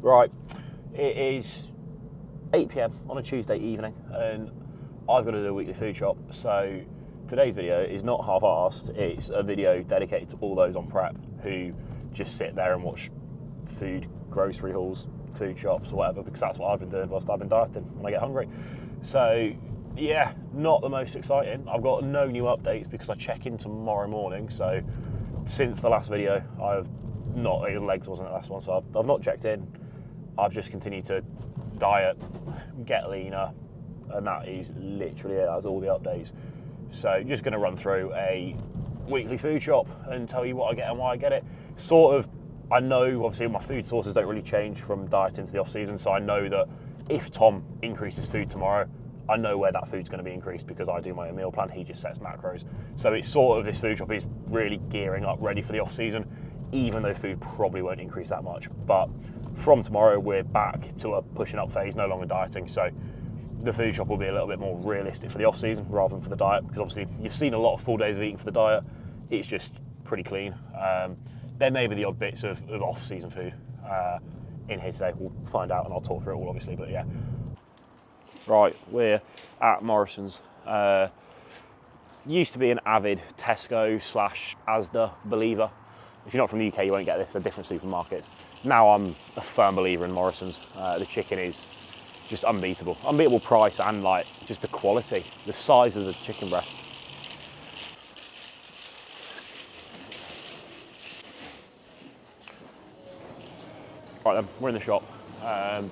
Right, it is 8 PM on a Tuesday evening and I've got to do a weekly food shop. So today's video is not half-arsed, it's a video dedicated to all those on prep who just sit there and watch food, grocery hauls, food shops or whatever, because that's what I've been doing whilst I've been dieting when I get hungry. So yeah, not the most exciting. I've got no new updates because I check in tomorrow morning. So since the last video, I've not, legs wasn't the last one, so I've not checked in. I've just continued to diet, get leaner, and that is literally it. That's all the updates. So just going to run through a weekly food shop and tell you what I get and why I get it. Sort of, I know obviously my food sources don't really change from dieting to the off season, so I know that if Tom increases food tomorrow, I know where that food's going to be increased because I do my own meal plan. He just sets macros. So it's sort of, this food shop is really gearing up, ready for the off season, even though food probably won't increase that much. But from tomorrow, we're back to a pushing up phase, no longer dieting. So the food shop will be a little bit more realistic for the off season rather than for the diet, because obviously you've seen a lot of full days of eating for the diet. It's just pretty clean. There may be the odd bits of off season food in here today. We'll find out and I'll talk through it all obviously, but yeah. Right, we're at Morrisons. Used to be an avid Tesco / Asda believer. If you're not from the UK, you won't get this, they're different supermarkets. Now I'm a firm believer in Morrisons. The chicken is just unbeatable. Unbeatable price and like just the quality, the size of the chicken breasts. Right then, we're in the shop. I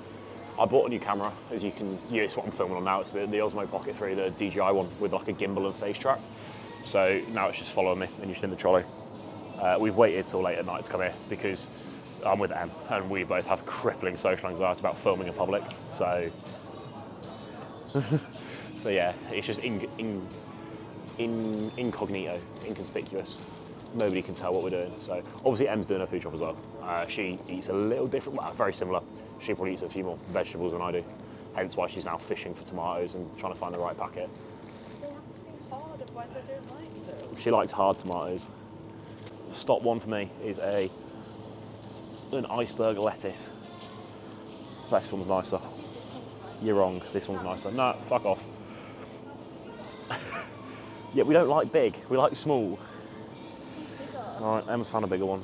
bought a new camera, as you can, it's what I'm filming on now. It's the Osmo Pocket 3, the DJI one with like a gimbal and face track. So now it's just following me and you're just in the trolley. We've waited till late at night to come here because I'm with Em and we both have crippling social anxiety about filming in public. So, so yeah, it's just incognito, inconspicuous. Nobody can tell what we're doing. So obviously Em's doing her food shop as well. She eats a little different, well, very similar. She probably eats a few more vegetables than I do. Hence why she's now fishing for tomatoes and trying to find the right packet. They have to be hard, otherwise I don't like them. She likes hard tomatoes. Stop one for me is an iceberg lettuce. This one's nicer. You're wrong, this one's nicer. No, fuck off. Yeah, we don't like big, we like small. Alright, Emma's found a bigger one.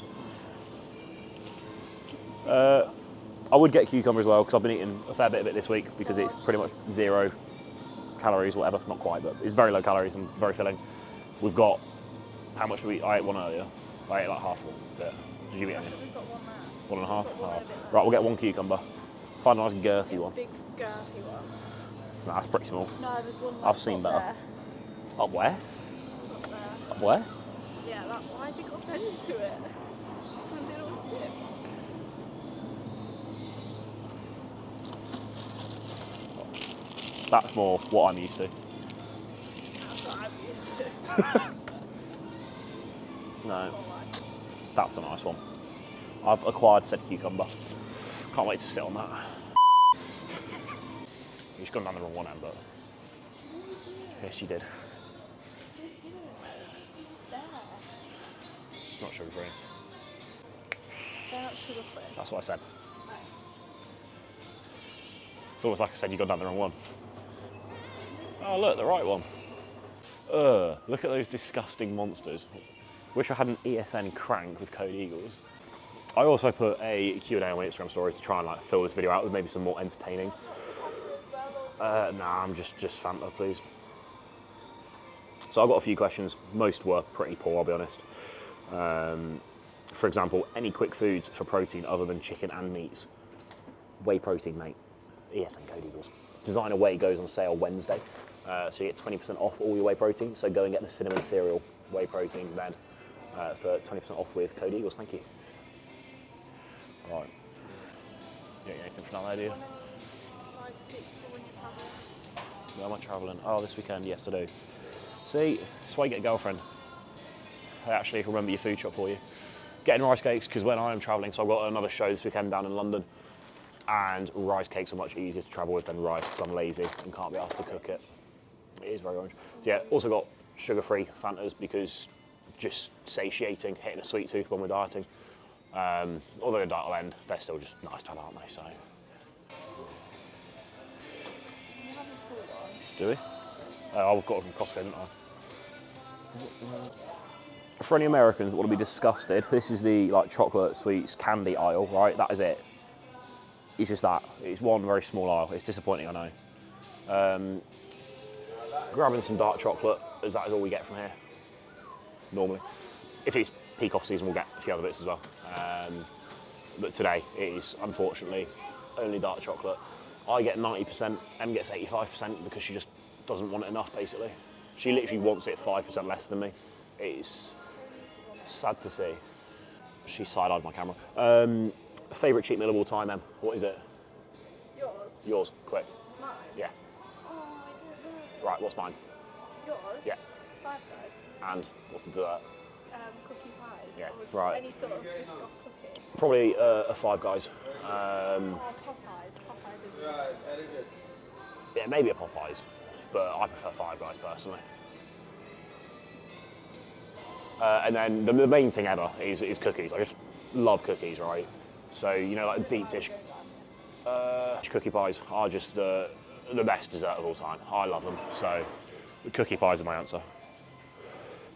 I would get cucumber as well because I've been eating a fair bit of it this week because it's pretty much 0 calories, whatever, not quite, but it's very low calories and very filling. We've got, how much did we eat? I ate one earlier. I ate like half one. Yeah. Did you eat any? We've got one now. 1.5? Oh. Right, we'll get one cucumber. Find a nice girthy one. Big girthy one. No, that's pretty small. No, there's one I've seen better. there. Up where? It's up there. Up where? Yeah, why has it got bent to it? I don't want to see it. That's more what I'm used to. That's what I'm used to. No, that's a nice one. I've acquired said cucumber. Can't wait to sit on that. You've gone down the wrong one, Em, but yes, you did. It's not sugar free. They're not sugar free. That's what I said. It's almost like I said you got down the wrong one. Oh look, the right one. Look at those disgusting monsters. Wish I had an ESN crank with Code Eagles. I also put a Q&A on my Instagram story to try and like fill this video out with maybe some more entertaining. Nah, I'm just Fanta, please. So I've got a few questions. Most were pretty poor, I'll be honest. For example, any quick foods for protein other than chicken and meats? Whey protein, mate. ESN Code Eagles. Designer Whey goes on sale Wednesday. So you get 20% off all your whey protein. So go and get the cinnamon cereal whey protein then for 20% off with Code Eagles. Thank you. Right. You got anything for that idea? Where am I travelling? Oh, this weekend, yes I do. See, that's why you get a girlfriend. They actually remember your food shop for you. Getting rice cakes, because when I am travelling, so I've got another show this weekend down in London, and rice cakes are much easier to travel with than rice because I'm lazy and can't be asked to cook it. It is very orange. So yeah, also got sugar-free Fantas because just satiating, hitting a sweet tooth when we're dieting. Although the diet will end, they're still just nice to have, aren't they? So. Do we? I've got them from Costco, didn't I? For any Americans that want to be disgusted, this is the like chocolate, sweets, candy aisle, right? That is it. It's just that. It's one very small aisle. It's disappointing, I know. Grabbing some dark chocolate, as that is all we get from here, normally. If it's peak off season, we'll get a few other bits as well. But today, it is, unfortunately, only dark chocolate. I get 90%, Em gets 85% because she just doesn't want it enough, basically. She literally wants it 5% less than me. It's sad to see. She side-eyed my camera. Favourite cheat meal of all time, Em? What is it? Yours? Yours, quick. Mine? Yeah. Oh, I don't know. Right, what's mine? Yours? Yeah. Five Guys. And what's the dessert? Cookie pies. Yeah, Or just right. any sort of biscoff cookie. Probably a Five Guys. Oh, Popeyes. Popeyes is really good. Yeah, maybe a Popeyes, but I prefer Five Guys personally. And then the main thing ever is cookies. I just love cookies, right? So, you know, like deep dish cookie pies are just the best dessert of all time. I love them. So, the cookie pies are my answer.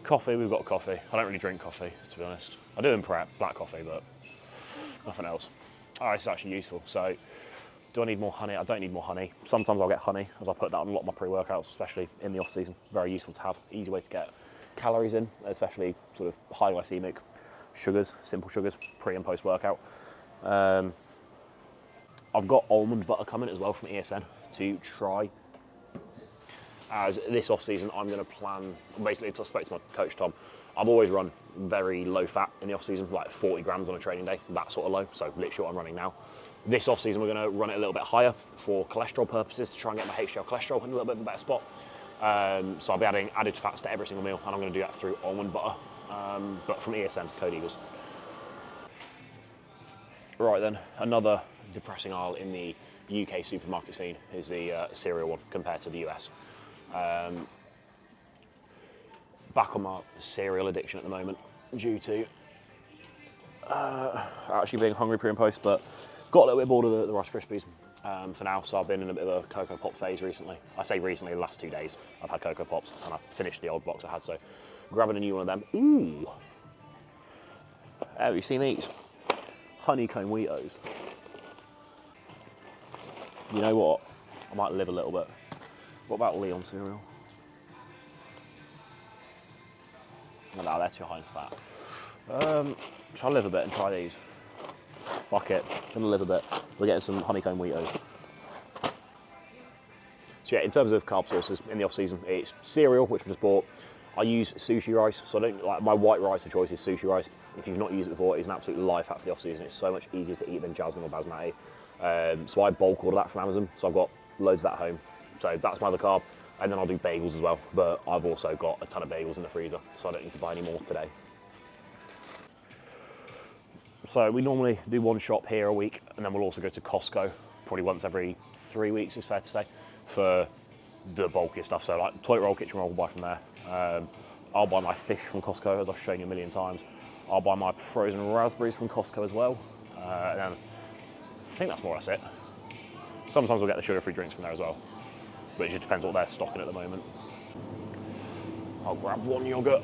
Coffee, we've got coffee. I don't really drink coffee, to be honest. I do in prep, black coffee, but nothing else. Oh, it's actually useful. So, do I need more honey? I don't need more honey. Sometimes I'll get honey, as I put that on a lot of my pre-workouts, especially in the off-season. Very useful to have. Easy way to get calories in, especially sort of high glycemic sugars, simple sugars, pre and post-workout. I've got almond butter coming as well from ESN to try. As this off-season, I'm going to plan, basically, I spoke to my coach, Tom, I've always run very low fat in the off-season, like 40 grams on a training day, that sort of low, so literally what I'm running now. This off-season, we're going to run it a little bit higher for cholesterol purposes to try and get my HDL cholesterol in a little bit of a better spot. So I'll be adding added fats to every single meal, and I'm going to do that through almond butter, but from ESN, Code Eagles. Right then, another depressing aisle in the UK supermarket scene is the cereal one compared to the US. Back on my cereal addiction at the moment due to actually being hungry pre and post, but got a little bit bored of the Rice Krispies for now, so I've been in a bit of a Cocoa Pop phase recently. I say recently, the last 2 days I've had Cocoa Pops and I finished the old box I had, so grabbing a new one of them. Ooh! Have you seen these? Honeycomb Wheatos. You know what? I might live a little bit. What about Leon cereal? No, they're too high in fat. Shall I live a bit and try these? Fuck it, gonna live a bit. We're getting some honeycomb Wheatos. So yeah, in terms of carb sources in the off season, it's cereal, which we just bought. I use sushi rice, so I don't like my white rice of choice is sushi rice. If you've not used it before, it's an absolute life hack for the off season. It's so much easier to eat than jasmine or basmati. So I bulk order that from Amazon. So I've got loads of that at home. So that's my other carb. And then I'll do bagels as well. But I've also got a ton of bagels in the freezer, so I don't need to buy any more today. So we normally do one shop here a week, and then we'll also go to Costco, probably once every 3 weeks, is fair to say, for the bulkier stuff. So like toilet roll, kitchen roll, we'll buy from there. I'll buy my fish from Costco, as I've shown you a million times. I'll buy my frozen raspberries from Costco as well. And then I think that's more or less it. Sometimes we'll get the sugar-free drinks from there as well, but it just depends what they're stocking at the moment. I'll grab one yogurt.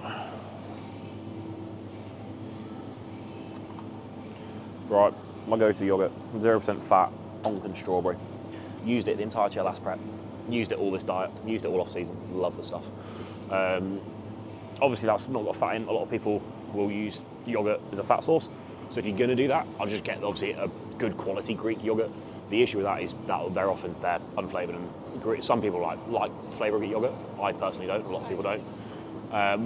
Right, my go-to yogurt, 0% fat, Onken strawberry. Used it the entirety of last prep. Used it all this diet, used it all off season, love the stuff. Obviously that's not got fat in, a lot of people will use yogurt as a fat source. So if you're gonna do that, I'll just get obviously a good quality Greek yogurt. The issue with that is that very often they're unflavoured and some people like flavour Greek yogurt. I personally don't, a lot of people don't.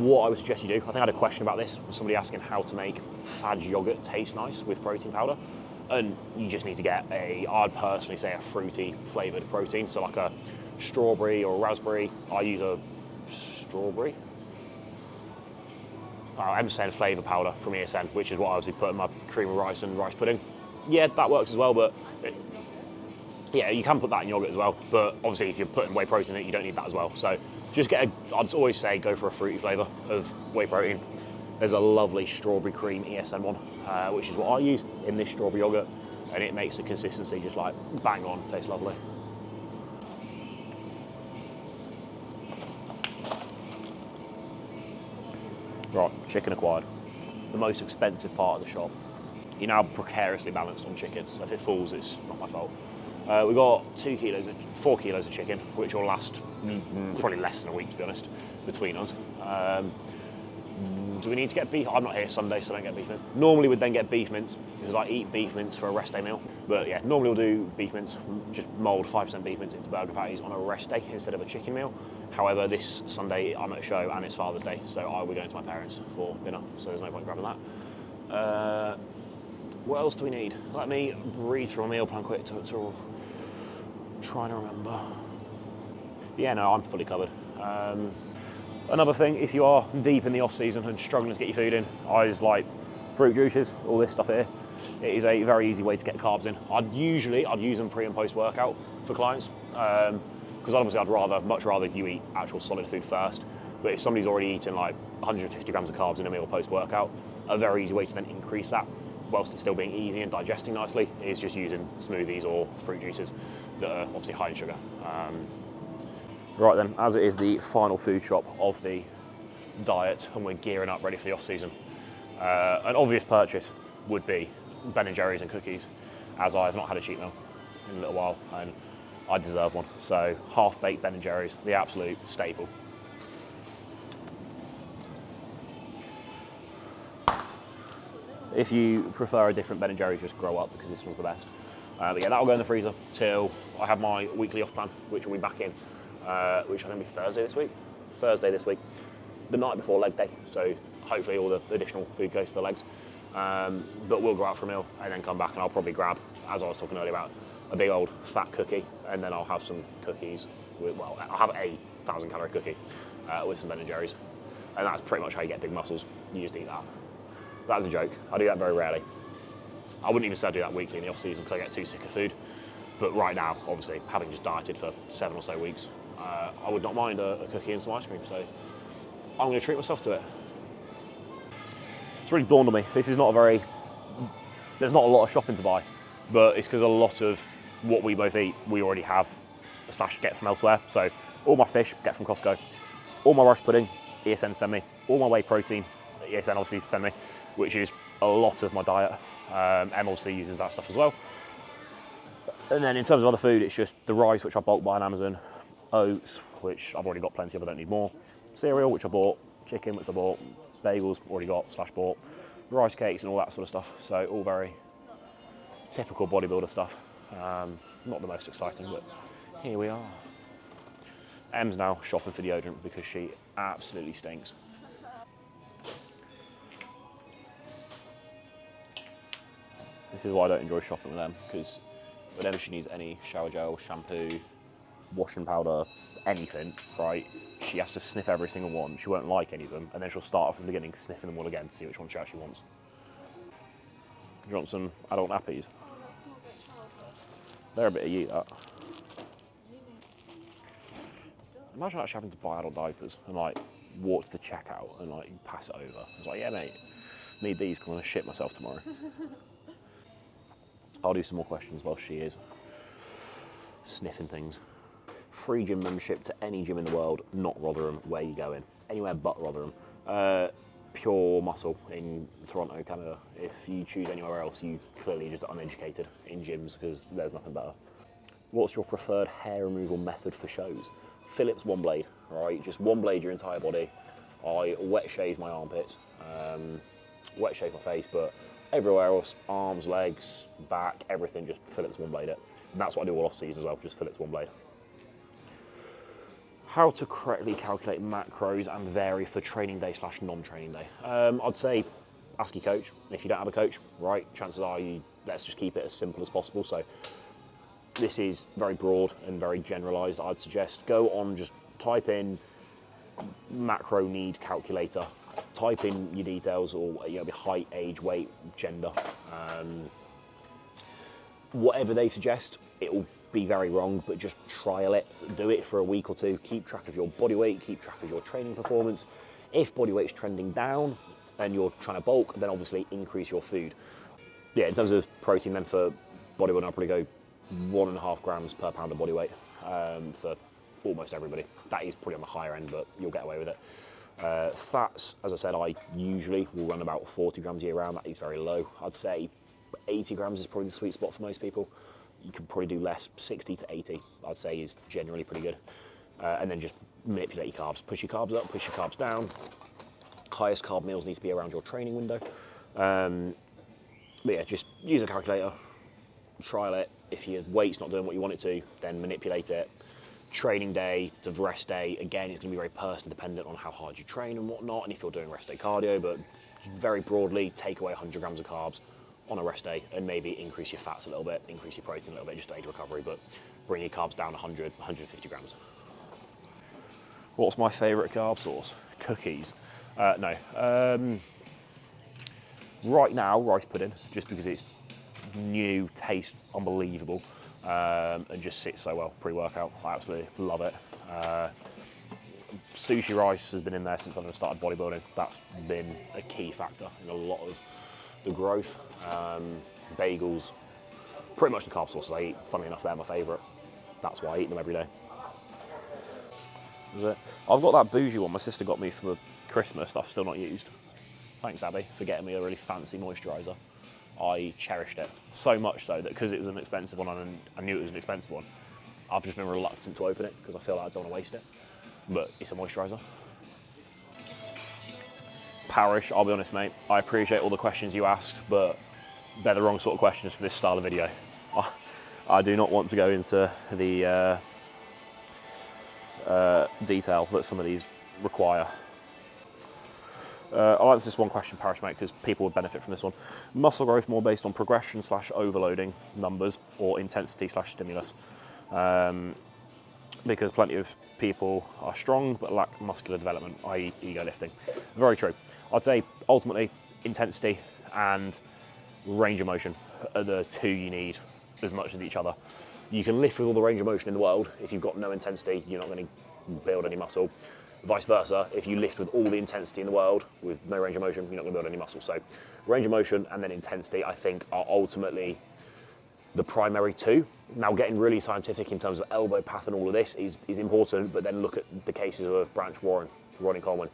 What I would suggest you do, I think I had a question about this, from somebody asking how to make fudge yogurt taste nice with protein powder. And you just need to get I'd personally say a fruity flavoured protein, so like a strawberry or a raspberry. I use a strawberry. I'm saying flavour powder from ESN, which is what I obviously put in my cream of rice and rice pudding. Yeah, that works as well, but yeah, you can put that in yogurt as well. But obviously if you're putting whey protein in it, you don't need that as well. So just I'd always say go for a fruity flavour of whey protein. There's a lovely strawberry cream ESN one, which is what I use in this strawberry yogurt, and it makes the consistency just like bang on, tastes lovely. Right, chicken acquired. The most expensive part of the shop. You're now precariously balanced on chicken, so if it falls, it's not my fault. We've got 4 kilos of chicken, which will last probably less than a week, to be honest, between us. Do we need to get beef? I'm not here Sunday, so I don't get beef mince. Normally we'd then get beef mince, because I eat beef mince for a rest day meal. But yeah, normally we'll do beef mince, just mould 5% beef mince into burger patties on a rest day instead of a chicken meal. However, this Sunday I'm at a show and it's Father's Day, so I will be going to my parents for dinner, so there's no point grabbing that. What else do we need? Let me breathe through a meal plan quick to trying to remember. Yeah, no, I'm fully covered. Another thing, if you are deep in the off season and struggling to get your food in, I just like fruit juices, all this stuff here. It is a very easy way to get carbs in. I'd use them pre and post workout for clients, because obviously I'd much rather you eat actual solid food first. But if somebody's already eating like 150 grams of carbs in a meal post workout, a very easy way to then increase that whilst it's still being easy and digesting nicely is just using smoothies or fruit juices that are obviously high in sugar. Right then, as it is the final food shop of the diet and we're gearing up ready for the off season, an obvious purchase would be Ben & Jerry's and cookies, as I have not had a cheat meal in a little while and I deserve one. So half-baked Ben & Jerry's, the absolute staple. If you prefer a different Ben & Jerry's, just grow up, because this one's the best. But yeah, that'll go in the freezer till I have my weekly off plan, which will be back in, which I think will be Thursday this week, the night before leg day. So hopefully all the additional food goes to the legs. But we'll go out for a meal and then come back, and I'll probably grab, as I was talking earlier about, a big old fat cookie, and then I'll have some cookies with, well, I'll have a 1,000-calorie cookie with some Ben & Jerry's. And that's pretty much how you get big muscles. You just eat that. That's a joke. I do that very rarely. I wouldn't even say I do that weekly in the off season because I get too sick of food. But right now, obviously, having just dieted for 7 or so weeks, I would not mind a cookie and some ice cream. So I'm going to treat myself to it. It's really dawned on me. This is not there's not a lot of shopping to buy, but it's because a lot of what we both eat, we already have / get from elsewhere. So all my fish, get from Costco. All my rice pudding, ESN send me. All my whey protein, ESN obviously send me, which is a lot of my diet. Em obviously uses that stuff as well. And then in terms of other food, it's just the rice, which I bulk buy on Amazon, oats, which I've already got plenty of, I don't need more, cereal, which I bought, chicken, which I bought, bagels, already got / bought, rice cakes and all that sort of stuff. So all very typical bodybuilder stuff. Not the most exciting, but here we are. Em's now shopping for deodorant because she absolutely stinks. This is why I don't enjoy shopping with them, because whenever she needs any shower gel, shampoo, washing powder, anything, right, she has to sniff every single one. She won't like any of them, and then she'll start off from the beginning, sniffing them all again to see which one she actually wants. Do you want some adult nappies? They're a bit of you, that. Imagine actually having to buy adult diapers and like walk to the checkout and like pass it over. I was like, yeah mate, need these because I'm going to shit myself tomorrow. I'll do some more questions while she is sniffing things. Free gym membership to any gym in the world, not Rotherham. Where you going? Anywhere but Rotherham. Pure Muscle in Toronto, Canada. If you choose anywhere else, you clearly just uneducated in gyms because there's nothing better. What's your preferred hair removal method for shows? Philips one blade, right? Just one blade your entire body. I wet shave my armpits, wet shave my face, but everywhere else, arms, legs, back, everything, just Philips one blade it. And that's what I do all off season as well, just Philips one blade. How to correctly calculate macros and vary for training day / non-training day. I'd say ask your coach. If you don't have a coach, right, chances are let's just keep it as simple as possible. So this is very broad and very generalized. I'd suggest go on, just type in macro need calculator, type in your details, or height, age, weight, gender, whatever they suggest. It will be very wrong, but just trial it, do it for a week or two, keep track of your body weight, keep track of your training performance. If body weight's trending down, and you're trying to bulk, then obviously increase your food. Yeah, in terms of protein then for bodybuilding, I'll probably go 1.5 grams per pound of body weight for almost everybody. That is probably on the higher end, but you'll get away with it. Fats, as I said, I usually will run about 40 grams year round. That is very low. I'd say 80 grams is probably the sweet spot for most people. You can probably do less, 60 to 80, I'd say is generally pretty good. And then just manipulate your carbs. Push your carbs up, push your carbs down. Highest carb meals need to be around your training window. But yeah, just use a calculator, trial it. If your weight's not doing what you want it to, then manipulate it. Training day to rest day, again, it's going to be very person dependent on how hard you train and whatnot, and if you're doing rest day cardio, but very broadly, take away 100 grams of carbs on a rest day and maybe increase your fats a little bit, increase your protein a little bit, just to aid recovery, but bring your carbs down 100, 150 grams. What's my favourite carb source? Cookies. No. Right now, rice pudding, just because it's new, tastes unbelievable, and just sits so well pre-workout. I absolutely love it. Sushi rice has been in there since I've started bodybuilding. That's been a key factor in a lot of the growth. Bagels, pretty much the carb sources I eat. Funnily enough, they're my favourite. That's why I eat them every day. Is it? I've got that bougie one my sister got me for Christmas that I've still not used. Thanks, Abby, for getting me a really fancy moisturiser. I cherished it so much so that because it was an expensive one and I knew it was an expensive one, I've just been reluctant to open it because I feel like I don't want to waste it. But it's a moisturiser. Parish, I'll be honest, mate, I appreciate all the questions you asked, but they're the wrong sort of questions for this style of video. I do not want to go into the detail that some of these require. I'll answer this one question, Parish, mate, because people would benefit from this one. Muscle growth more based on progression / overloading numbers or intensity / stimulus? Because plenty of people are strong but lack muscular development, i.e. ego lifting. Very true. I'd say ultimately intensity and range of motion are the two you need as much as each other. You can lift with all the range of motion in the world. If you've got no intensity, you're not going to build any muscle. Vice versa, if you lift with all the intensity in the world with no range of motion, you're not going to build any muscle. So range of motion and then intensity, I think, are ultimately the primary two. Now, getting really scientific in terms of elbow path and all of this is important, but then look at the cases of Branch Warren, Ronnie Coleman.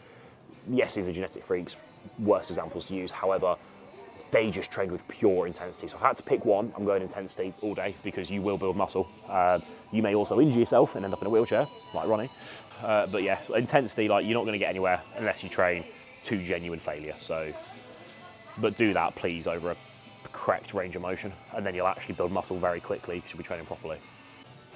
Yes, these are genetic freaks, worst examples to use. However, they just trained with pure intensity. So if I had to pick one, I'm going intensity all day because you will build muscle. You may also injure yourself and end up in a wheelchair, like Ronnie. But yeah, intensity, like, you're not going to get anywhere unless you train to genuine failure. So, but do that, please, over a correct range of motion, and then you'll actually build muscle very quickly because you'll be training properly.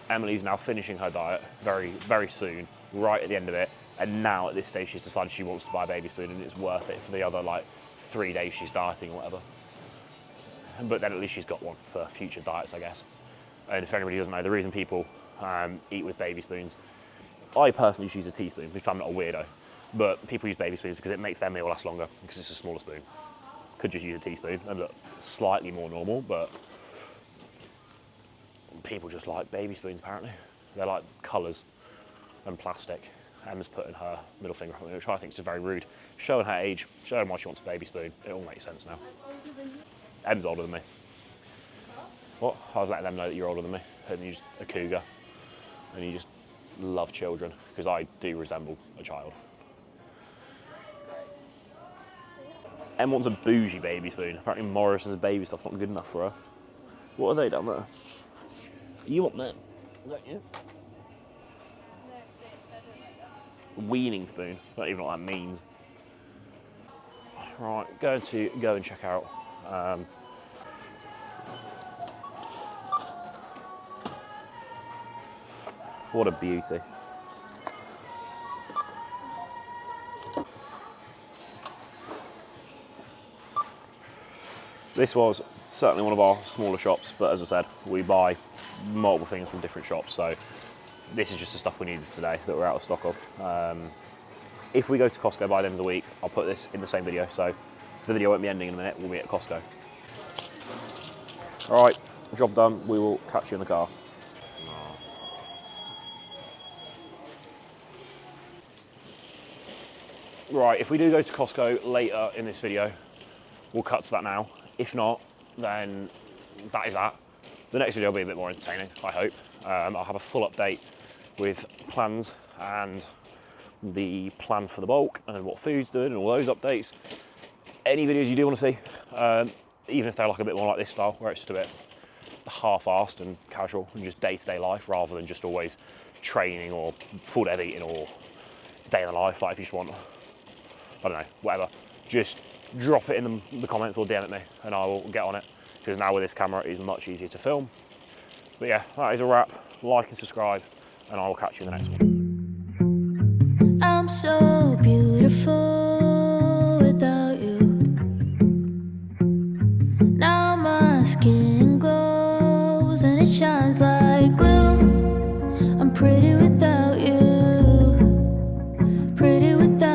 Emily's now finishing her diet very, very soon, right at the end of it. And now at this stage, she's decided she wants to buy a baby spoon, and it's worth it for the other, like, 3 days she's dieting or whatever. But then at least she's got one for future diets, I guess. And if anybody doesn't know, the reason people eat with baby spoons, I personally just use a teaspoon because I'm not a weirdo, but people use baby spoons because it makes their meal last longer because it's a smaller spoon. Could just use a teaspoon and look slightly more normal, but people just like baby spoons apparently. They're like colours and plastic. Emma's putting her middle finger up, which I think is very rude. Showing her age, showing why she wants a baby spoon. It all makes sense now. Em's older than me. What? I was letting them know that you're older than me, and you're just a cougar, and you just love children, because I do resemble a child. Em wants a bougie baby spoon. Apparently Morrisons baby stuff's not good enough for her. What are they down there? You want that? Is that you? Weaning spoon. I don't even know what that means. Right, going to go and check out what a beauty. This was certainly one of our smaller shops, but as I said, we buy multiple things from different shops, so this is just the stuff we needed today that we're out of stock of. If we go to Costco by the end of the week, I'll put this in the same video, so the video won't be ending in a minute, we'll be at Costco. All right, job done, we will catch you in the car. Right, if we do go to Costco later in this video, we'll cut to that now. If not, then that is that. The next video will be a bit more entertaining, I hope. I'll have a full update with plans and the plan for the bulk and what food's doing and all those updates. Any videos you do want to see, even if they're like a bit more like this style, where it's just a bit half-assed and casual and just day-to-day life rather than just always training or full day of eating or day in the life. Like if you just want, I don't know, whatever, just drop it in the comments or DM at me and I will get on it, because now with this camera it is much easier to film. But yeah, that is a wrap. Like and subscribe and I will catch you in the next one. I'm so beautiful without you. Now my skin glows and it shines like glue. I'm pretty without you, pretty without you.